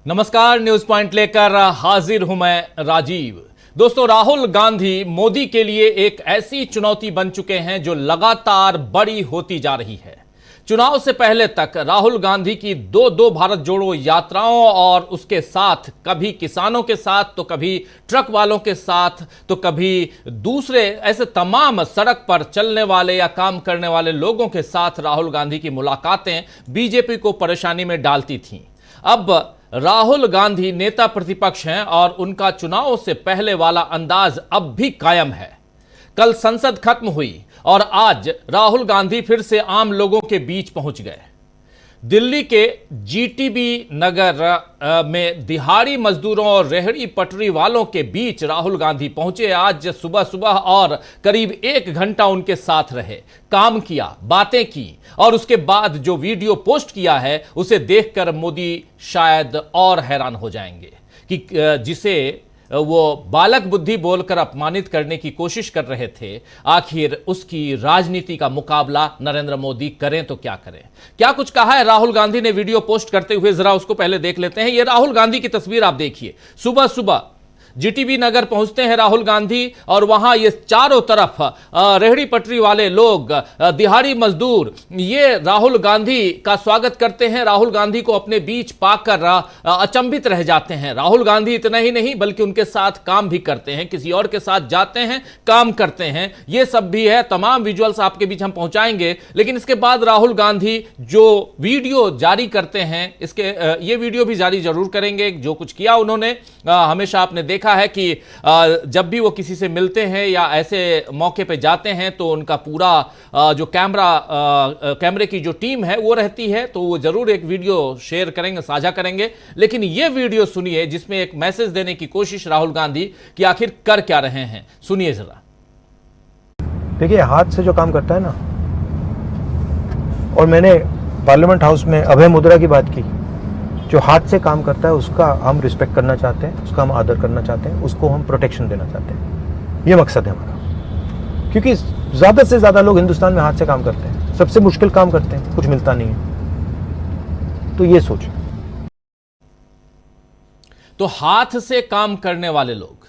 नमस्कार, news point लेकर हाजिर हूं मैं राजीव। दोस्तों, राहुल गांधी मोदी के लिए एक ऐसी चुनौती बन चुके हैं जो लगातार बड़ी होती जा रही है। चुनाव से पहले तक राहुल गांधी की दो भारत जोड़ो यात्राओं और उसके साथ कभी किसानों के साथ तो कभी ट्रक वालों के साथ तो कभी दूसरे ऐसे तमाम सड़क पर चलने वाले या काम करने वाले लोगों के साथ राहुल गांधी की मुलाकातें बीजेपी को परेशानी में डालती थीं। अब राहुल गांधी नेता प्रतिपक्ष हैं और उनका चुनाव से पहले वाला अंदाज अब भी कायम है। कल संसद खत्म हुई और आज राहुल गांधी फिर से आम लोगों के बीच पहुंच गए। दिल्ली के जीटीबी नगर में दिहाड़ी मजदूरों और रेहड़ी पटरी वालों के बीच राहुल गांधी पहुंचे। आज सुबह सुबह और करीब 1 घंटा उनके साथ रहे, काम किया, बातें की और उसके बाद जो वीडियो पोस्ट किया है उसे देखकर मोदी शायद और हैरान हो जाएंगे कि जिसे वो बालक बुद्धि बोलकर अपमानित करने की कोशिश कर रहे थे, आखिर उसकी राजनीति का मुकाबला नरेंद्र मोदी करें तो क्या करें। क्या कुछ कहा है राहुल गांधी ने वीडियो पोस्ट करते हुए, जरा उसको पहले देख लेते हैं। ये राहुल गांधी की तस्वीर आप देखिए। सुबह सुबह जीटीबी नगर पहुंचते हैं राहुल गांधी और वहां ये चारों तरफ रेहड़ी पटरी वाले लोग, दिहाड़ी मजदूर, ये राहुल गांधी का स्वागत करते हैं। राहुल गांधी को अपने बीच पाकर अचंभित रह जाते हैं। राहुल गांधी इतना ही नहीं बल्कि उनके साथ काम भी करते हैं, किसी और के साथ जाते हैं, काम करते हैं। ये सब भी है, तमाम विजुअल्स आपके बीच हम पहुंचाएंगे। लेकिन इसके बाद राहुल गांधी जो वीडियो जारी करते हैं, ये वीडियो भी जारी जरूर करेंगे। जो कुछ किया उन्होंने, हमेशा आपने देखा है कि जब भी वो किसी से मिलते हैं या ऐसे मौके पे जाते हैं तो उनका पूरा जो कैमरे की जो टीम है वो रहती है, तो वो जरूर एक वीडियो शेयर करेंगे, साझा करेंगे। लेकिन ये वीडियो सुनिए जिसमें एक मैसेज देने की कोशिश राहुल गांधी कि आखिर कर क्या रहे हैं। सुनिए जरा। देखिए, हाथ से जो काम करता है ना, और मैंने पार्लियामेंट हाउस में अभय मुद्रा की बात की, जो हाथ से काम करता है उसका हम रिस्पेक्ट करना चाहते हैं, उसका हम आदर करना चाहते हैं, उसको हम प्रोटेक्शन देना चाहते हैं। ये मकसद है हमारा, क्योंकि ज्यादा से ज्यादा लोग हिंदुस्तान में हाथ से काम करते हैं, सबसे मुश्किल काम करते हैं, कुछ मिलता नहीं है। तो ये सोच। तो हाथ से काम करने वाले लोग,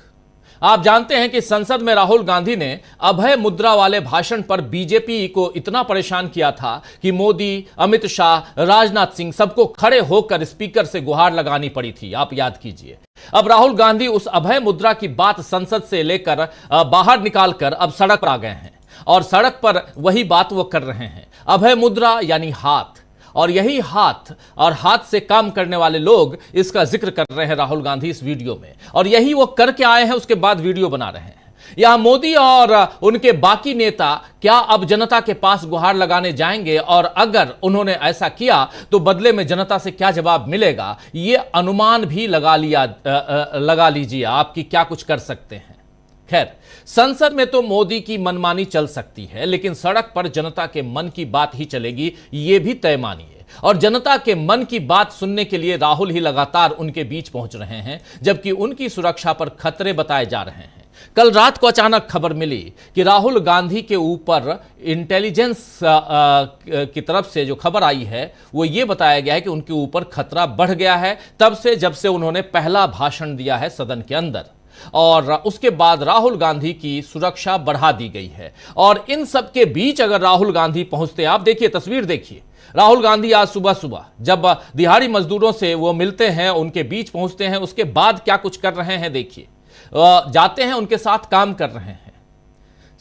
आप जानते हैं कि संसद में राहुल गांधी ने अभय मुद्रा वाले भाषण पर बीजेपी को इतना परेशान किया था कि मोदी, अमित शाह, राजनाथ सिंह सबको खड़े होकर स्पीकर से गुहार लगानी पड़ी थी। आप याद कीजिए। अब राहुल गांधी उस अभय मुद्रा की बात संसद से लेकर बाहर निकालकर अब सड़क पर आ गए हैं और सड़क पर वही बात वो कर रहे हैं। अभय मुद्रा यानी हाथ, और यही हाथ और हाथ से काम करने वाले लोग, इसका जिक्र कर रहे हैं राहुल गांधी इस वीडियो में, और यही वो करके आए हैं, उसके बाद वीडियो बना रहे हैं। यहां मोदी और उनके बाकी नेता क्या अब जनता के पास गुहार लगाने जाएंगे, और अगर उन्होंने ऐसा किया तो बदले में जनता से क्या जवाब मिलेगा, ये अनुमान भी लगा लीजिए आप कि क्या कुछ कर सकते हैं। खैर, संसद में तो मोदी की मनमानी चल सकती है, लेकिन सड़क पर जनता के मन की बात ही चलेगी, यह भी तय मानिए। और जनता के मन की बात सुनने के लिए राहुल ही लगातार उनके बीच पहुंच रहे हैं, जबकि उनकी सुरक्षा पर खतरे बताए जा रहे हैं। कल रात को अचानक खबर मिली कि राहुल गांधी के ऊपर इंटेलिजेंस की तरफ से जो खबर आई है वो ये बताया गया है कि उनके ऊपर खतरा बढ़ गया है तब से, जब से उन्होंने पहला भाषण दिया है सदन के अंदर, और उसके बाद राहुल गांधी की सुरक्षा बढ़ा दी गई है। और इन सब के बीच अगर राहुल गांधी पहुंचते हैं, आप देखिए, तस्वीर देखिए। राहुल गांधी आज सुबह सुबह जब दिहाड़ी मजदूरों से वो मिलते हैं, उनके बीच पहुंचते हैं, उसके बाद क्या कुछ कर रहे हैं देखिए। जाते हैं, उनके साथ काम कर रहे हैं,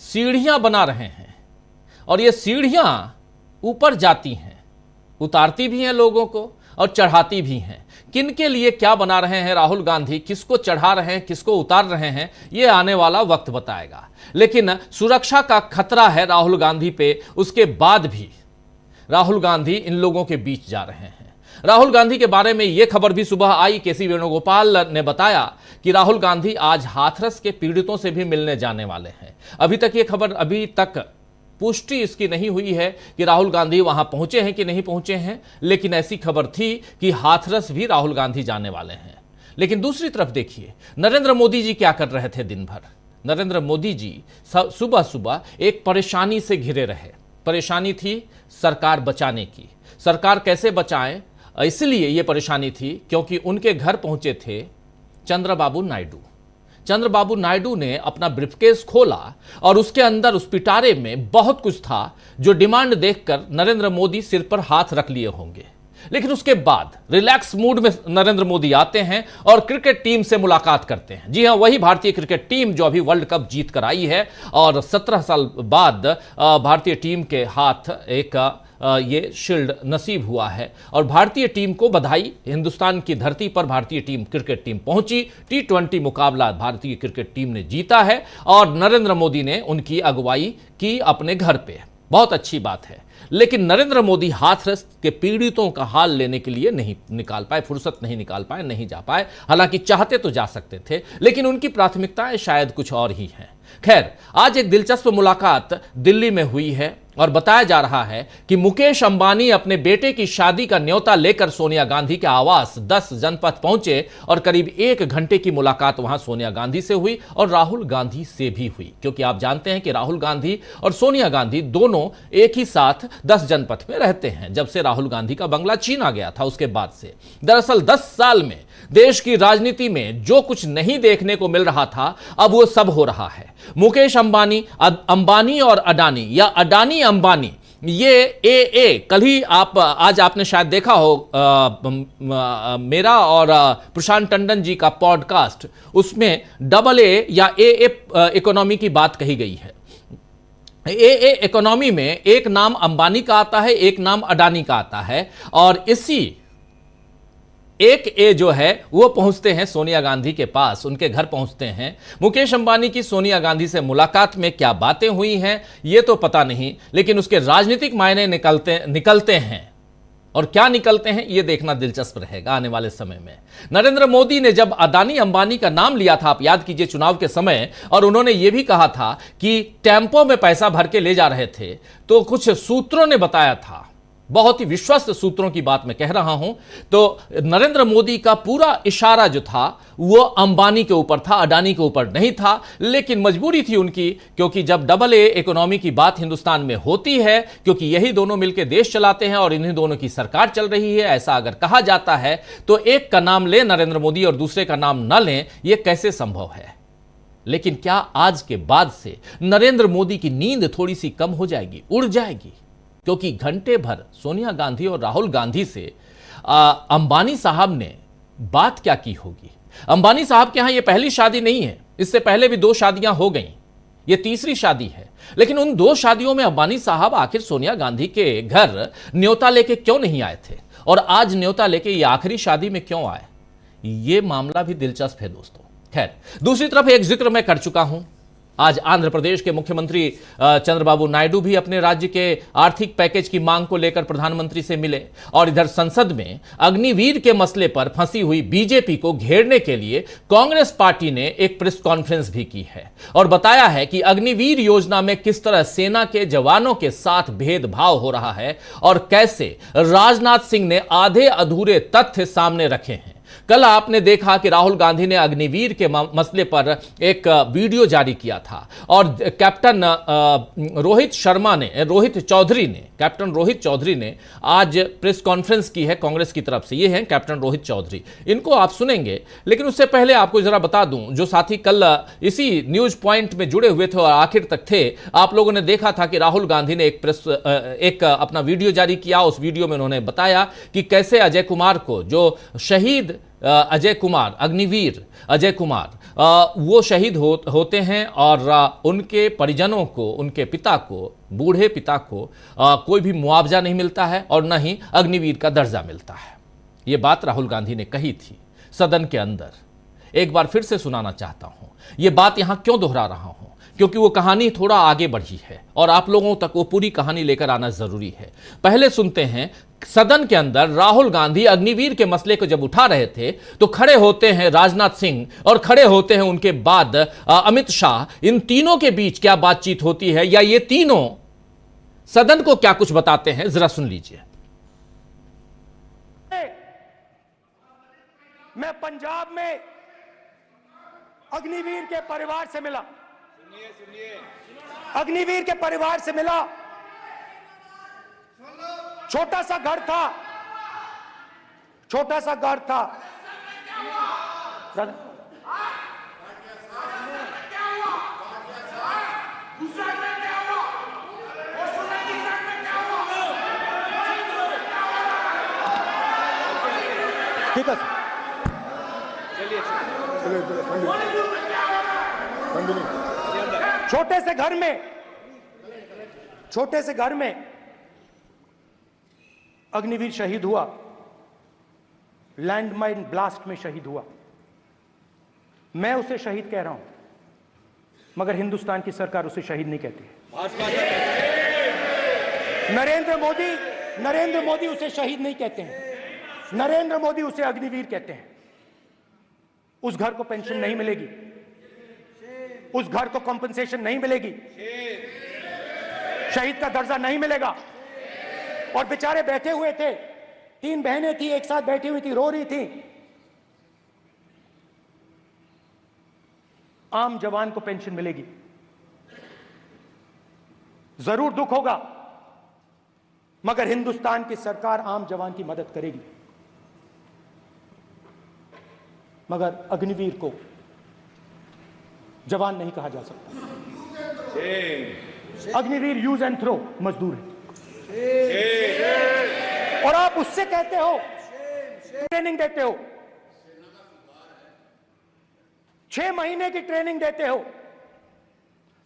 सीढ़ियां बना रहे हैं, और ये सीढ़ियां ऊपर जाती हैं, उतारती भी हैं लोगों को और चढ़ाती भी हैं। किनके लिए क्या बना रहे हैं राहुल गांधी, किसको चढ़ा रहे हैं, किसको उतार रहे हैं, यह आने वाला वक्त बताएगा। लेकिन सुरक्षा का खतरा है राहुल गांधी पे, उसके बाद भी राहुल गांधी इन लोगों के बीच जा रहे हैं। राहुल गांधी के बारे में यह खबर भी सुबह आई, केसी वेणुगोपाल ने बताया कि राहुल गांधी आज हाथरस के पीड़ितों से भी मिलने जाने वाले हैं। अभी तक यह खबर, अभी तक पुष्टि इसकी नहीं हुई है कि राहुल गांधी वहां पहुंचे हैं कि नहीं पहुंचे हैं, लेकिन ऐसी खबर थी कि हाथरस भी राहुल गांधी जाने वाले हैं। लेकिन दूसरी तरफ देखिए, नरेंद्र मोदी जी क्या कर रहे थे दिन भर। नरेंद्र मोदी जी सुबह सुबह एक परेशानी से घिरे रहे। परेशानी थी सरकार बचाने की। सरकार कैसे बचाएं, इसलिए ये परेशानी थी क्योंकि उनके घर पहुंचे थे चंद्रबाबू नायडू। चंद्रबाबू नायडू ने अपना ब्रीफकेस खोला और उसके अंदर उस पिटारे में बहुत कुछ था जो डिमांड देखकर नरेंद्र मोदी सिर पर हाथ रख लिए होंगे। लेकिन उसके बाद रिलैक्स मूड में नरेंद्र मोदी आते हैं और क्रिकेट टीम से मुलाकात करते हैं। जी हां, वही भारतीय क्रिकेट टीम जो अभी वर्ल्ड कप जीत कर आई है और 17 साल बाद भारतीय टीम के हाथ एक ये शील्ड नसीब हुआ है और भारतीय टीम को बधाई। हिंदुस्तान की धरती पर भारतीय टीम क्रिकेट टीम पहुंची, T20 मुकाबला भारतीय क्रिकेट टीम ने जीता है और नरेंद्र मोदी ने उनकी अगुवाई की अपने घर पे। बहुत अच्छी बात है। लेकिन नरेंद्र मोदी हाथरस के पीड़ितों का हाल लेने के लिए नहीं निकाल पाए, फुर्सत नहीं निकाल पाए, नहीं जा पाए। हालांकि चाहते तो जा सकते थे, लेकिन उनकी प्राथमिकताएं शायद कुछ और ही हैं। खैर, आज एक दिलचस्प मुलाकात दिल्ली में हुई है और बताया जा रहा है कि मुकेश अंबानी अपने बेटे की शादी का न्योता लेकर सोनिया गांधी के आवास 10 जनपथ पहुंचे और करीब 1 घंटे की मुलाकात वहां सोनिया गांधी से हुई और राहुल गांधी से भी हुई। क्योंकि आप जानते हैं कि राहुल गांधी और सोनिया गांधी दोनों एक ही साथ 10 जनपथ में रहते हैं जब से राहुल गांधी का बंगला छीना गया था उसके बाद से। दरअसल 10 साल में देश की राजनीति में जो कुछ नहीं देखने को मिल रहा था अब वो सब हो रहा है। मुकेश अंबानी और अडानी या अडानी अंबानी, ये कल ही आज आपने शायद देखा हो मेरा और प्रशांत टंडन जी का पॉडकास्ट, उसमें AA या AA इकोनॉमी की बात कही गई है। AA इकोनॉमी में एक नाम अंबानी का आता है, एक नाम अडानी का आता है और इसी एक ए जो है वो पहुंचते हैं सोनिया गांधी के पास, उनके घर पहुंचते हैं। मुकेश अंबानी की सोनिया गांधी से मुलाकात में क्या बातें हुई हैं ये तो पता नहीं, लेकिन उसके राजनीतिक मायने निकलते हैं और क्या निकलते हैं ये देखना दिलचस्प रहेगा आने वाले समय में। नरेंद्र मोदी ने जब अडानी अंबानी का नाम लिया था, आप याद कीजिए चुनाव के समय, और उन्होंने ये भी कहा था कि टेम्पो में पैसा भर के ले जा रहे थे, तो कुछ सूत्रों ने बताया था, बहुत ही विश्वस्त सूत्रों की बात मैं कह रहा हूं, तो नरेंद्र मोदी का पूरा इशारा जो था वो अंबानी के ऊपर था, अडानी के ऊपर नहीं था। लेकिन मजबूरी थी उनकी, क्योंकि जब AA इकोनॉमी की बात हिंदुस्तान में होती है, क्योंकि यही दोनों मिलकर देश चलाते हैं और इन्हीं दोनों की सरकार चल रही है, ऐसा अगर कहा जाता है तो एक का नाम ले नरेंद्र मोदी और दूसरे का नाम न लें, यह कैसे संभव है। लेकिन क्या आज के बाद से नरेंद्र मोदी की नींद थोड़ी सी कम हो जाएगी, उड़ जाएगी? क्योंकि घंटे भर सोनिया गांधी और राहुल गांधी से अंबानी साहब ने बात क्या की होगी। अंबानी साहब के यहां यह पहली शादी नहीं है, इससे पहले भी 2 शादियां हो गई, यह तीसरी शादी है। लेकिन उन 2 शादियों में अंबानी साहब आखिर सोनिया गांधी के घर न्योता लेके क्यों नहीं आए थे और आज न्योता लेके ये आखिरी शादी में क्यों आए, ये मामला भी दिलचस्प है दोस्तों। खैर, दूसरी तरफ एक जिक्र मैं कर चुका हूं, आज आंध्र प्रदेश के मुख्यमंत्री चंद्रबाबू नायडू भी अपने राज्य के आर्थिक पैकेज की मांग को लेकर प्रधानमंत्री से मिले और इधर संसद में अग्निवीर के मसले पर फंसी हुई बीजेपी को घेरने के लिए कांग्रेस पार्टी ने एक प्रेस कॉन्फ्रेंस भी की है और बताया है कि अग्निवीर योजना में किस तरह सेना के जवानों के साथ भेदभाव हो रहा है और कैसे राजनाथ सिंह ने आधे अधूरे तथ्य सामने रखे हैं। कल आपने देखा कि राहुल गांधी ने अग्निवीर के मसले पर एक वीडियो जारी किया था और कैप्टन रोहित चौधरी ने आज प्रेस कॉन्फ्रेंस की है कांग्रेस की तरफ से। ये हैं कैप्टन रोहित चौधरी, इनको आप सुनेंगे। लेकिन उससे पहले आपको जरा बता दूं, जो साथी कल इसी न्यूज पॉइंट में जुड़े हुए थे और आखिर तक थे, आप लोगों ने देखा था कि राहुल गांधी ने एक अपना वीडियो जारी किया। उस वीडियो में उन्होंने बताया कि कैसे अजय कुमार को, जो शहीद अजय कुमार, अग्निवीर अजय कुमार, वो शहीद होते हैं और उनके परिजनों को, उनके पिता को, बूढ़े पिता को कोई भी मुआवजा नहीं मिलता है और न ही अग्निवीर का दर्जा मिलता है। ये बात राहुल गांधी ने कही थी सदन के अंदर। एक बार फिर से सुनाना चाहता हूं। ये बात यहां क्यों दोहरा रहा हूं, क्योंकि वो कहानी थोड़ा आगे बढ़ी है और आप लोगों तक वो पूरी कहानी लेकर आना जरूरी है। पहले सुनते हैं, सदन के अंदर राहुल गांधी अग्निवीर के मसले को जब उठा रहे थे तो खड़े होते हैं राजनाथ सिंह और खड़े होते हैं उनके बाद अमित शाह। इन तीनों के बीच क्या बातचीत होती है या ये तीनों सदन को क्या कुछ बताते हैं, जरा सुन लीजिए। मैं पंजाब में अग्निवीर के परिवार से मिला, अग्निवीर के परिवार से मिला। छोटा सा घर था, छोटा सा घर था। ठीक है छोटे से घर में अग्निवीर शहीद हुआ, लैंडमाइन ब्लास्ट में शहीद हुआ। मैं उसे शहीद कह रहा हूं, मगर हिंदुस्तान की सरकार उसे शहीद नहीं कहती। नरेंद्र मोदी उसे शहीद नहीं कहते हैं, नरेंद्र मोदी उसे अग्निवीर कहते हैं। उस घर को पेंशन नहीं मिलेगी, उस घर को कॉम्पनसेशन नहीं मिलेगी, शहीद का दर्जा नहीं मिलेगा। और बेचारे बैठे हुए थे, 3 बहनें थी, एक साथ बैठी हुई थी, रो रही थी। आम जवान को पेंशन मिलेगी, जरूर दुख होगा, मगर हिंदुस्तान की सरकार आम जवान की मदद करेगी। मगर अग्निवीर को जवान नहीं कहा जा सकता। अग्निवीर यूज एंड थ्रो मजदूर है। और आप उससे कहते हो, ट्रेनिंग देते हो, 6 महीने की ट्रेनिंग देते हो।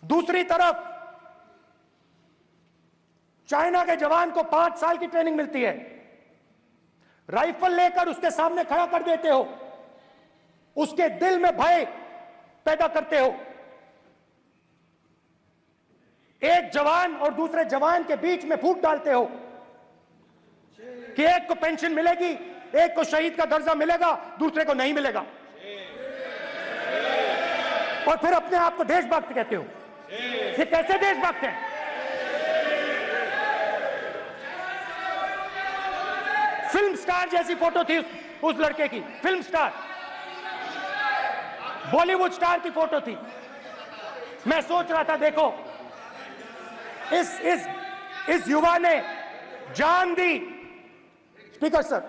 दूसरी तरफ चाइना के जवान को 5 साल की ट्रेनिंग मिलती है, राइफल लेकर उसके सामने खड़ा कर देते हो, उसके दिल में भय पैदा करते हो। एक जवान और दूसरे जवान के बीच में फूट डालते हो कि एक को पेंशन मिलेगी, एक को शहीद का दर्जा मिलेगा, दूसरे को नहीं मिलेगा। और फिर अपने आप को देशभक्त कहते हो। ये कैसे देशभक्त हैं? फिल्म स्टार जैसी फोटो थी उस लड़के की, फिल्म स्टार, बॉलीवुड स्टार की फोटो थी। मैं सोच रहा था, देखो इस युवा ने जान दी। स्पीकर सर,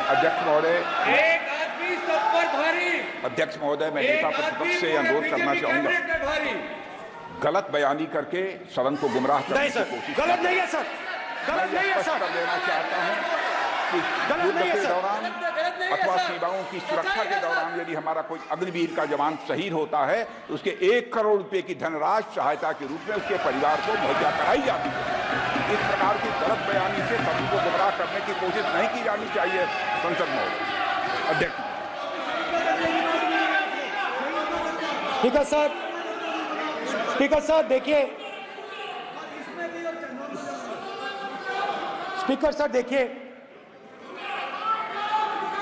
अध्यक्ष महोदय, अध्यक्ष महोदय, मैं नेता प्रतिपक्ष से अनुरोध करना चाहूंगा, गलत बयानी करके सदन को गुमराह करने की कोशिश। गलत नहीं है सर, गलत नहीं है सर, कर देना चाहता हूं कि युद्ध के दौरान अथवा सीमाओं की सुरक्षा के दौरान यदि हमारा कोई अग्निवीर का जवान शहीद होता है तो उसके 1 करोड़ रुपए की धनराशि सहायता के रूप में उसके परिवार को मुहैया कराई जाती है। इस प्रकार की गलत बयानी से सभी को गुमराह करने की कोशिश नहीं की जानी चाहिए। संसद महोदय, अध्यक्ष। ठीक है सर, स्पीकर सर देखिए, स्पीकर सर देखिए,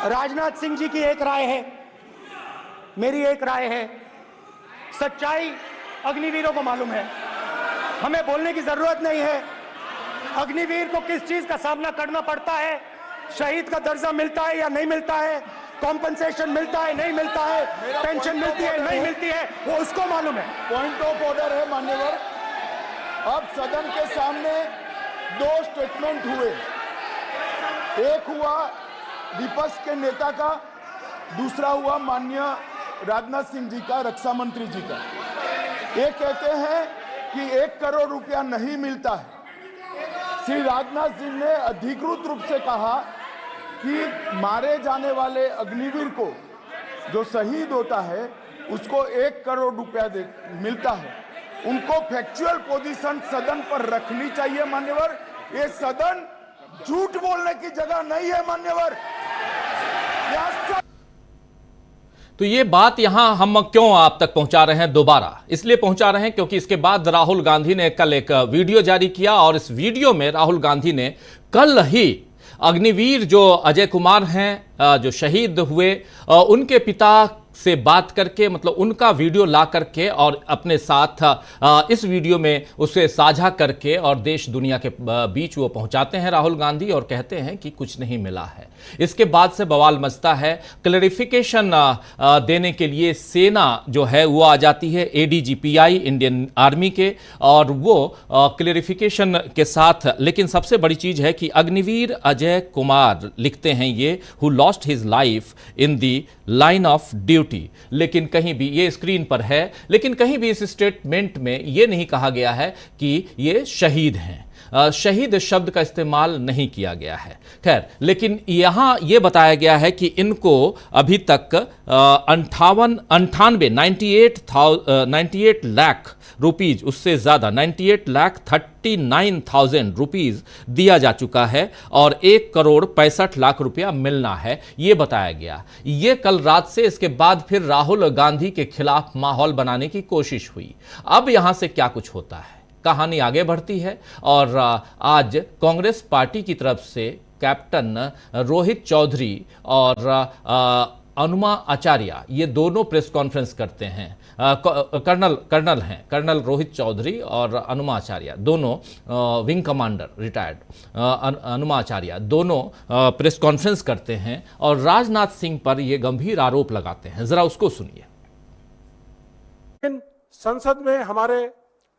राजनाथ सिंह जी की एक राय है, मेरी एक राय है। सच्चाई अग्निवीरों को मालूम है, हमें बोलने की जरूरत नहीं है। अग्निवीर को किस चीज का सामना करना पड़ता है, शहीद का दर्जा मिलता है या नहीं मिलता है, कॉम्पनसेशन मिलता है नहीं मिलता है, पेंशन मिलती है नहीं मिलती है, वो उसको मालूम है। पॉइंट ऑफ ऑर्डर है मान्यवर। अब सदन के सामने 2 स्टेटमेंट हुए, एक हुआ विपक्ष के नेता का, दूसरा हुआ माननीय राजनाथ सिंह जी का, रक्षा मंत्री जी का। ये कहते हैं कि 1 करोड़ रुपया नहीं मिलता है। श्री राजनाथ सिंह ने अधिकृत रूप से कहा कि मारे जाने वाले अग्निवीर को जो शहीद होता है उसको 1 करोड़ रुपया मिलता है। उनको फैक्चुअल पोजीशन सदन पर रखनी चाहिए मान्यवर। ये सदन झूठ बोलने की जगह नहीं है मान्यवर। तो ये बात यहां हम क्यों आप तक पहुंचा रहे हैं दोबारा, इसलिए पहुंचा रहे हैं क्योंकि इसके बाद राहुल गांधी ने कल एक वीडियो जारी किया और इस वीडियो में राहुल गांधी ने कल ही अग्निवीर जो अजय कुमार हैं, जो शहीद हुए, उनके पिता से बात करके, मतलब उनका वीडियो ला करके और अपने साथ इस वीडियो में उसे साझा करके और देश दुनिया के बीच वो पहुंचाते हैं राहुल गांधी और कहते हैं कि कुछ नहीं मिला है। इसके बाद से बवाल मचता है। क्लैरिफिकेशन देने के लिए सेना जो है वो आ जाती है, एडीजीपी इंडियन आर्मी के, और वो क्लैरिफिकेशन के साथ। लेकिन सबसे बड़ी चीज है कि अग्निवीर अजय कुमार लिखते हैं ये, who lost his life in the line of duty. लेकिन कहीं भी, ये स्क्रीन पर है, लेकिन कहीं भी इस स्टेटमेंट में ये नहीं कहा गया है कि ये शहीद हैं। शहीद शब्द का इस्तेमाल नहीं किया गया है। खैर, लेकिन यहां यह बताया गया है कि इनको अभी तक 98 लाख रुपीज, उससे ज्यादा 98,39,000 रुपीज दिया जा चुका है और 1,65,00,000 रुपया मिलना है, यह बताया गया। ये कल रात से, इसके बाद फिर राहुल गांधी के खिलाफ माहौल बनाने की कोशिश हुई। अब यहां से क्या कुछ होता है, कहानी आगे बढ़ती है और आज कांग्रेस पार्टी की तरफ से कैप्टन रोहित चौधरी और अनुमा आचार्य, ये दोनों प्रेस कॉन्फ्रेंस करते हैं। कर्नल रोहित चौधरी और अनुमा आचार्य दोनों, विंग कमांडर रिटायर्ड अनुमा आचार्य दोनों प्रेस कॉन्फ्रेंस करते हैं और राजनाथ सिंह पर ये गंभीर आरोप लगाते हैं। जरा उसको सुनिए। संसद में हमारे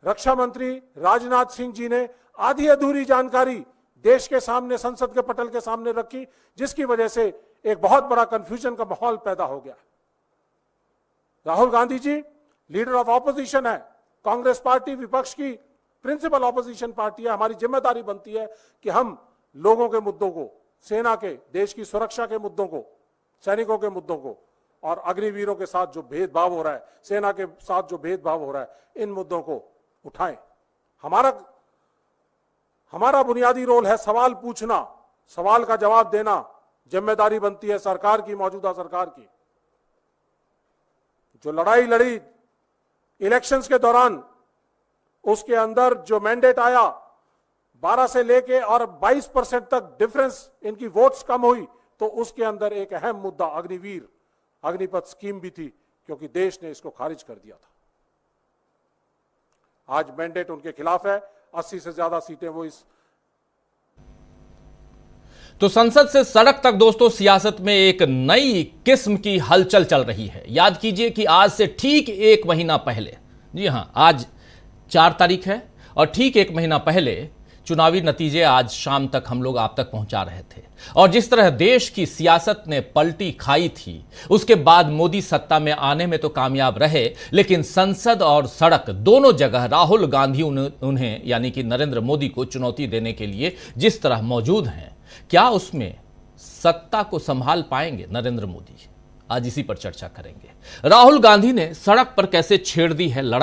रक्षा मंत्री राजनाथ सिंह जी ने आधी अधूरी जानकारी देश के सामने, संसद के पटल के सामने रखी, जिसकी वजह से एक बहुत बड़ा कंफ्यूजन का माहौल पैदा हो गया। Rahul Gandhi ji leader of opposition है, कांग्रेस पार्टी विपक्ष की प्रिंसिपल ऑपोजिशन पार्टी है। हमारी जिम्मेदारी बनती है कि हम लोगों के मुद्दों को, सेना के, देश की सुरक्षा के मुद्दों को, सैनिकों के मुद्दों को और अग्निवीरों के साथ जो भेदभाव हो रहा है, सेना के साथ जो भेदभाव हो रहा है, इन मुद्दों को उठाएं। हमारा बुनियादी रोल है सवाल पूछना, सवाल का जवाब देना। जिम्मेदारी बनती है सरकार की, मौजूदा सरकार की। जो लड़ाई लड़ी इलेक्शंस के दौरान, उसके अंदर जो मैंडेट आया 12 से लेके और 22% तक डिफरेंस, इनकी वोट्स कम हुई, तो उसके अंदर एक अहम मुद्दा अग्निवीर, अग्निपथ स्कीम भी थी, क्योंकि देश ने इसको खारिज कर दिया था। आज मैंडेट उनके खिलाफ है, 80 से ज्यादा सीटें वो इस। तो संसद से सड़क तक दोस्तों, सियासत में एक नई किस्म की हलचल चल रही है। याद कीजिए कि आज से ठीक 1 महीना पहले, जी हां, आज 4 तारीख है और ठीक 1 महीना पहले चुनावी नतीजे आज शाम तक हम लोग आप तक पहुंचा रहे थे। और जिस तरह देश की सियासत ने पलटी खाई थी, उसके बाद मोदी सत्ता में आने में तो कामयाब रहे, लेकिन संसद और सड़क दोनों जगह राहुल गांधी उन्हें यानी कि नरेंद्र मोदी को चुनौती देने के लिए जिस तरह मौजूद हैं, क्या उसमें सत्ता को संभाल पाएंगे नरेंद्र मोदी? आज इसी पर चर्चा करेंगे। राहुल गांधी ने सड़क पर कैसे छेड़ दी है लड़ाई।